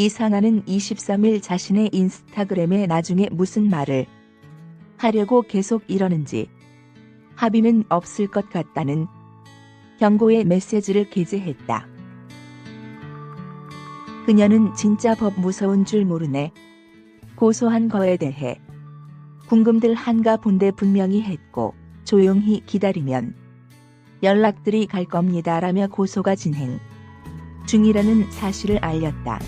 이상아는 23일 자신의 인스타그램에 나중에 무슨 말을 하려고 계속 이러는지 합의는 없을 것 같다는 경고의 메시지를 게재했다. 그녀는 진짜 법 무서운 줄 모르네. 고소한 거에 대해 궁금들 한가 본데 분명히 했고 조용히 기다리면 연락들이 갈 겁니다라며 고소가 진행 중이라는 사실을 알렸다.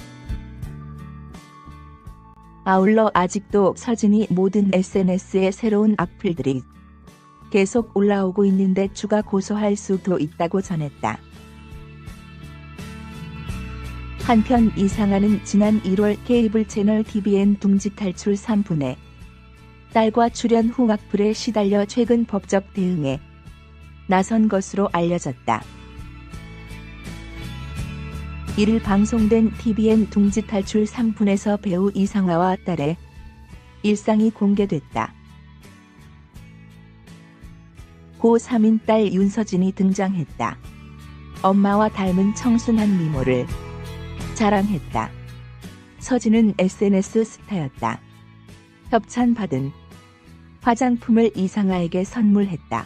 아울러 아직도 서진이 모든 SNS에 새로운 악플들이 계속 올라오고 있는데 추가 고소할 수도 있다고 전했다. 한편 이상아는 지난 1월 케이블 채널 TVN 둥지 탈출 3분에 딸과 출연 후 악플에 시달려 최근 법적 대응에 나선 것으로 알려졌다. 이를 방송된 TVN 둥지 탈출 3분에서 배우 이상아와 딸의 일상이 공개됐다. 고3인 딸 윤서진이 등장했다. 엄마와 닮은 청순한 미모를 자랑했다. 서진은 SNS 스타였다. 협찬받은 화장품을 이상아에게 선물했다.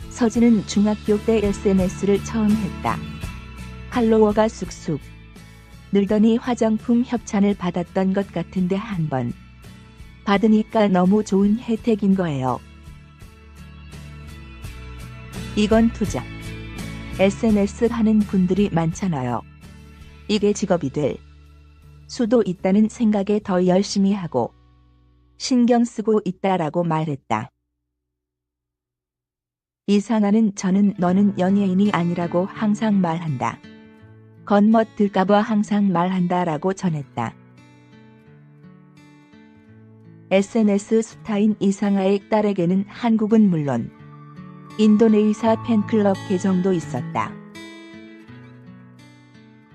서진은 중학교 때 SNS를 처음 했다. 팔로워가 쑥쑥 늘더니 화장품 협찬을 받았던 것 같은데 한번 받으니까 너무 좋은 혜택인 거예요. 이건 투자. SNS 하는 분들이 많잖아요. 이게 직업이 될 수도 있다는 생각에 더 열심히 하고 신경 쓰고 있다라고 말했다. 이상아는 저는 너는 연예인이 아니라고 항상 말한다. 겉멋들까봐 항상 말한다라고 전했다. SNS 스타인 이상아의 딸에게는 한국은 물론 인도네시아 팬클럽 계정도 있었다.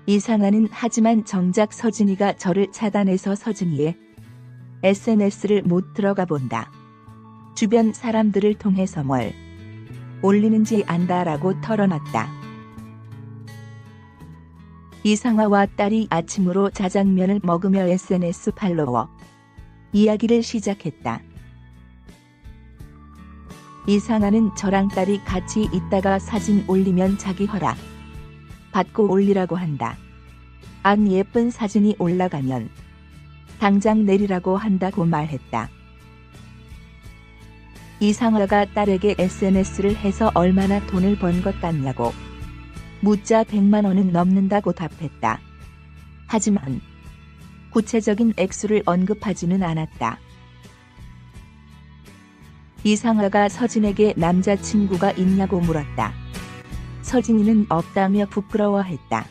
이상아는 하지만 정작 서진이가 저를 차단해서 서진이의 SNS를 못 들어가 본다. 주변 사람들을 통해서 뭘 올리는지 안다라고 털어놨다. 이상아와 딸이 아침으로 자장면을 먹으며 SNS 팔로워 이야기를 시작했다. 이상아는 저랑 딸이 같이 있다가 사진 올리면 자기 허락 받고 올리라고 한다. 안 예쁜 사진이 올라가면 당장 내리라고 한다고 말했다. 이상아가 딸에게 SNS를 해서 얼마나 돈을 번 것 같냐고 묻자 100만 원은 넘는다고 답했다. 하지만 구체적인 액수를 언급하지는 않았다. 이상아가 서진에게 남자친구가 있냐고 물었다. 서진이는 없다며 부끄러워했다.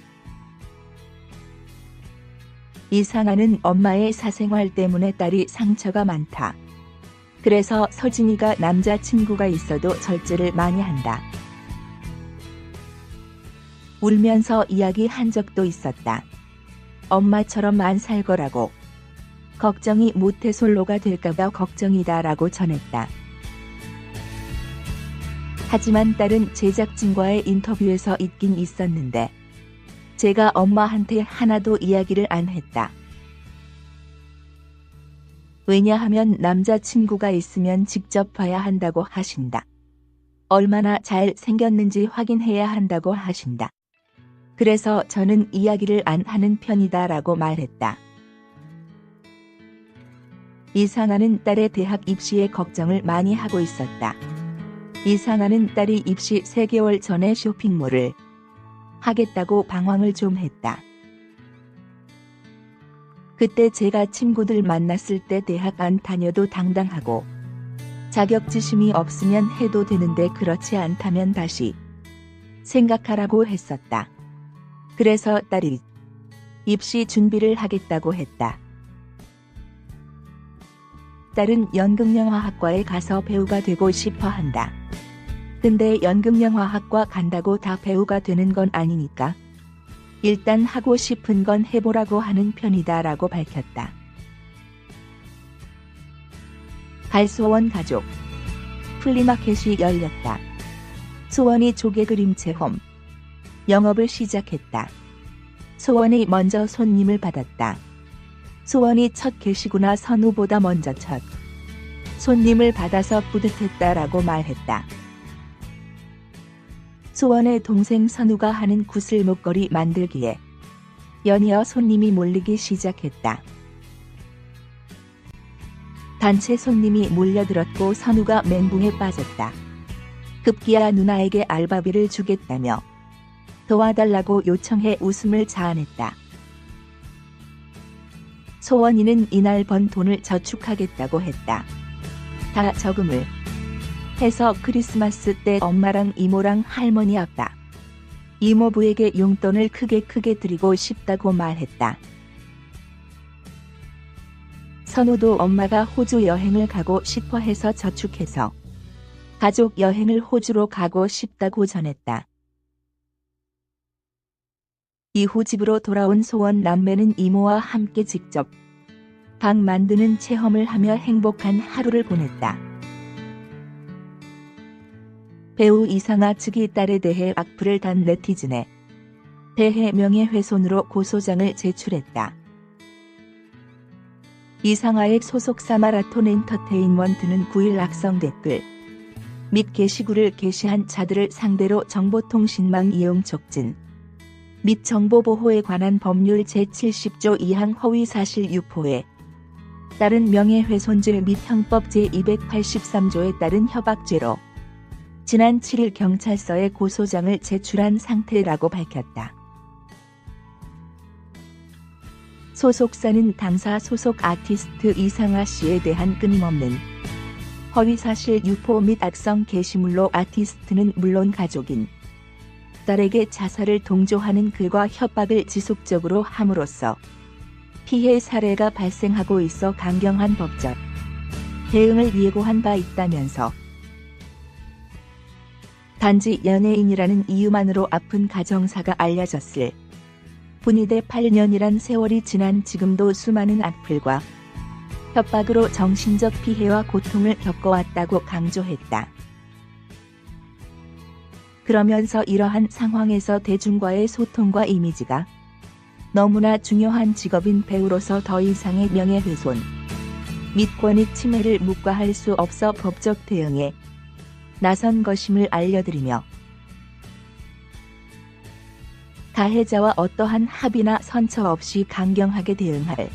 이상아는 엄마의 사생활 때문에 딸이 상처가 많다. 그래서 서진이가 남자친구가 있어도 절제를 많이 한다. 울면서 이야기한 적도 있었다. 엄마처럼 안 살 거라고. 걱정이 모태솔로가 될까봐 걱정이다라고 전했다. 하지만 딸은 제작진과의 인터뷰에서 있긴 있었는데 제가 엄마한테 하나도 이야기를 안 했다. 왜냐하면 남자친구가 있으면 직접 봐야 한다고 하신다. 얼마나 잘 생겼는지 확인해야 한다고 하신다. 그래서 저는 이야기를 안 하는 편이다라고 말했다. 이상아는 딸의 대학 입시에 걱정을 많이 하고 있었다. 이상아는 딸이 입시 3개월 전에 쇼핑몰을 하겠다고 방황을 좀 했다. 그때 제가 친구들 만났을 때 대학 안 다녀도 당당하고 자격지심이 없으면 해도 되는데 그렇지 않다면 다시 생각하라고 했었다. 그래서 딸이 입시 준비를 하겠다고 했다. 딸은 연극영화학과에 가서 배우가 되고 싶어 한다. 근데 연극영화학과 간다고 다 배우가 되는 건 아니니까 일단 하고 싶은 건 해보라고 하는 편이다라고 밝혔다. 갈소원 가족 플리마켓이 열렸다. 소원이 조개 그림 체험 영업을 시작했다. 소원이 먼저 손님을 받았다. 소원이 첫 계시구나. 선우보다 먼저 첫 손님을 받아서 뿌듯했다라고 말했다. 소원의 동생 선우가 하는 구슬 목걸이 만들기에 연이어 손님이 몰리기 시작했다. 단체 손님이 몰려들었고 선우가 멘붕에 빠졌다. 급기야 누나에게 알바비를 주겠다며 도와달라고 요청해 웃음을 자아냈다. 소원이는 이날 번 돈을 저축하겠다고 했다. 다 저금을 해서 크리스마스 때 엄마랑 이모랑 할머니 아빠, 이모부에게 용돈을 크게 드리고 싶다고 말했다. 선우도 엄마가 호주 여행을 가고 싶어 해서 저축해서 가족 여행을 호주로 가고 싶다고 전했다. 이후 집으로 돌아온 소원 남매는 이모와 함께 직접 방 만드는 체험을 하며 행복한 하루를 보냈다. 배우 이상아 측이 딸에 대해 악플을 단 네티즌에 대해 명예훼손으로 고소장을 제출했다. 이상아의 소속사 마라톤 엔터테인먼트는 9일 악성 댓글 및 게시글을 게시한 자들을 상대로 정보통신망 이용 촉진 및 정보보호에 관한 법률 제70조 2항 허위사실 유포에 따른 명예훼손죄 및 형법 제283조에 따른 협박죄로 지난 7일 경찰서에 고소장을 제출한 상태라고 밝혔다. 소속사는 당사 소속 아티스트 이상아 씨에 대한 끊임없는 허위사실 유포 및 악성 게시물로 아티스트는 물론 가족인 딸에게 자살을 동조하는 글과 협박을 지속적으로 함으로써 피해 사례가 발생하고 있어 강경한 법적 대응을 예고한 바 있다면서 단지 연예인이라는 이유만으로 아픈 가정사가 알려졌을 뿐이되 8년이란 세월이 지난 지금도 수많은 악플과 협박으로 정신적 피해와 고통을 겪어왔다고 강조했다. 그러면서 이러한 상황에서 대중과의 소통과 이미지가 너무나 중요한 직업인 배우로서 더 이상의 명예훼손 및 권익 침해를 묵과할 수 없어 법적 대응에 나선 것임을 알려드리며 가해자와 어떠한 합의나 선처 없이 강경하게 대응할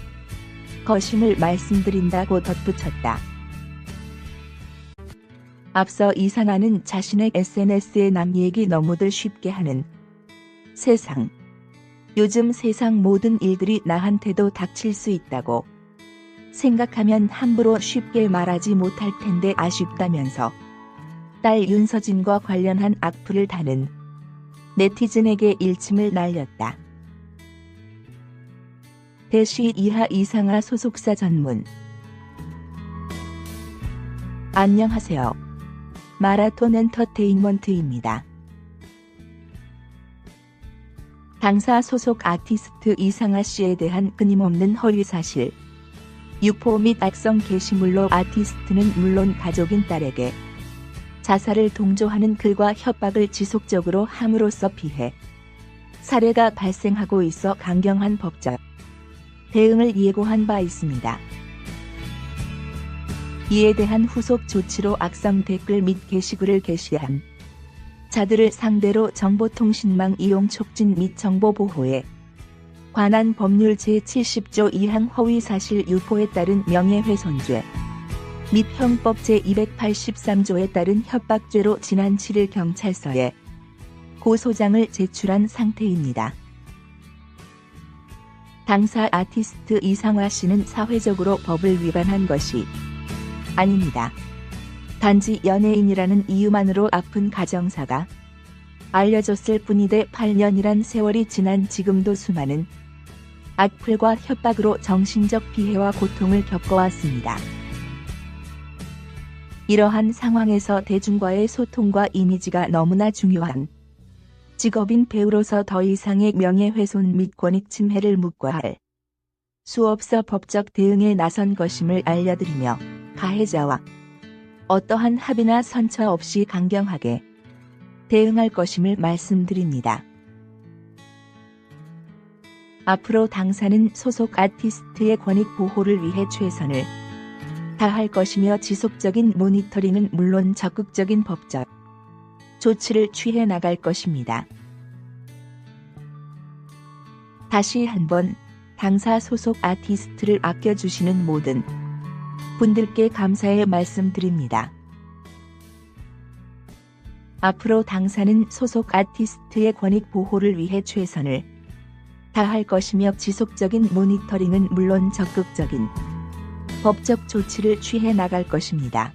것임을 말씀드린다고 덧붙였다. 앞서 이상아는 자신의 SNS에 남 얘기 너무들 쉽게 하는 세상, 요즘 세상 모든 일들이 나한테도 닥칠 수 있다고 생각하면 함부로 쉽게 말하지 못할 텐데 아쉽다면서 딸 윤서진과 관련한 악플을 다는 네티즌에게 일침을 날렸다. 대시 이하 이상아 소속사 전문. 안녕하세요. 마라톤 엔터테인먼트입니다. 당사 소속 아티스트 이상아 씨에 대한 끊임없는 허위사실, 유포 및 악성 게시물로 아티스트는 물론 가족인 딸에게 자살을 동조하는 글과 협박을 지속적으로 함으로써 피해 사례가 발생하고 있어 강경한 법적 대응을 예고한 바 있습니다. 이에 대한 후속 조치로 악성 댓글 및 게시글을 게시한 자들을 상대로 정보통신망 이용 촉진 및 정보보호에 관한 법률 제70조 2항 허위사실 유포에 따른 명예훼손죄 및 형법 제283조에 따른 협박죄로 지난 7일 경찰서에 고소장을 제출한 상태입니다. 당사 아티스트 이상아 씨는 사회적으로 법을 위반한 것이 아닙니다. 단지 연예인이라는 이유만으로 아픈 가정사가 알려졌을 뿐이되 8년이란 세월이 지난 지금도 수많은 악플과 협박으로 정신적 피해와 고통을 겪어왔습니다. 이러한 상황에서 대중과의 소통과 이미지가 너무나 중요한 직업인 배우로서 더 이상의 명예훼손 및 권익 침해를 묵과할 수 없어 법적 대응에 나선 것임을 알려드리며 가해자와 어떠한 합의나 선처 없이 강경하게 대응할 것임을 말씀드립니다. 앞으로 당사는 소속 아티스트의 권익 보호를 위해 최선을 다할 것이며 지속적인 모니터링은 물론 적극적인 법적 조치를 취해 나갈 것입니다. 다시 한번 당사 소속 아티스트를 아껴주시는 모든 분들께 감사의 말씀드립니다. 앞으로 당사는 소속 아티스트의 권익 보호를 위해 최선을 다할 것이며 지속적인 모니터링은 물론 적극적인 법적 조치를 취해 나갈 것입니다.